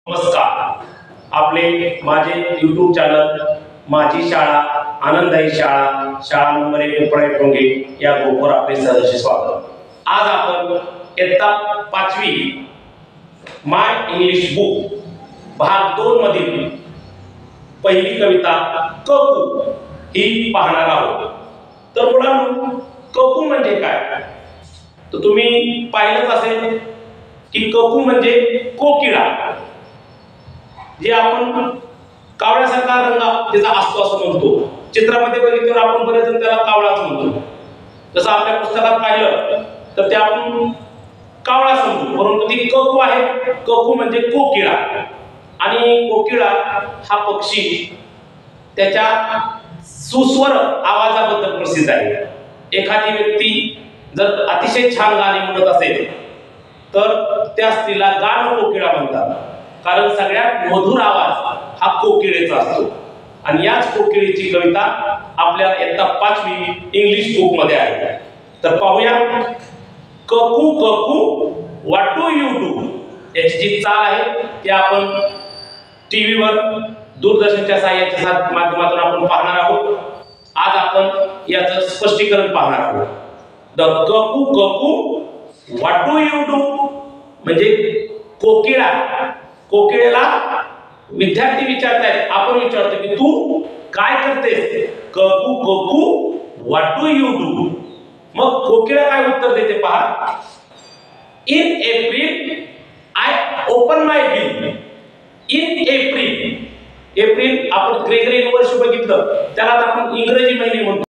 नमस्कार. आपले माझे YouTube चॅनल माझी शाळा आनंददायी शाळा शाळा नंबर 1 उपराय टोंगे या ग्रुपवर आपले सहर्ष स्वागत. आज आपण इयत्ता 5वी माय इंग्लिश बुक भाग 2 मधील पहिली कविता ककू ही पाहणार आहोत. तर मुलांनो, ककू म्हणजे काय? तर तुम्ही पाहिलंच असेल की ककू म्हणजे कोकिळा, जे आपण कावळ्यासारखा रंग त्याचा असतो असं म्हणतो. चित्रामध्ये बघितल्यावर आपण बरेच जण त्याला कावळाच म्हणतो. जसं आपल्या पुस्तकात पाहिलं तर ते आपण कावळा समजू, परंतु ती ककू आहे. ककू म्हणजे कोकिळा. आणि कोकिळा हा पक्षी त्याच्या सुस्वर आवाजाबद्दल प्रसिद्ध आहे. एखादी व्यक्ती जर अतिशय छान गाणे म्हणत असेल तर त्या स्त्रीला गान कोकिळा म्हणतात, कारण सगळ्यात मधुर आवाज हा कोकिळेचा असतो. आणि याच कोकिळेची कविता आपल्या इयत्ता 5वी इंग्लिश बुक मध्ये आहे. तर पाहूया. ककू ककू व्हॉट डू यू डू. याची जी चाल आहे ती आपण टीव्हीवर दूरदर्शनच्या सहाय्याच्या माध्यमातून आपण पाहणार आहोत. आज आपण याचं स्पष्टीकरण पाहणार आहोत. The ककू ककू what do you do म्हणजे कोकिळा. कोकिळेला विद्यार्थी विचारतायत, आपण विचारतो की तू काय करतेस? ककू ककू व्हॉट डू यू डू. मग कोकिळा काय उत्तर देते पहा. In April I open my bill. In April. April आपण ग्रेगरियन वर्ष बघितलं, त्याला आपण इंग्रजी महिने म्हणतो.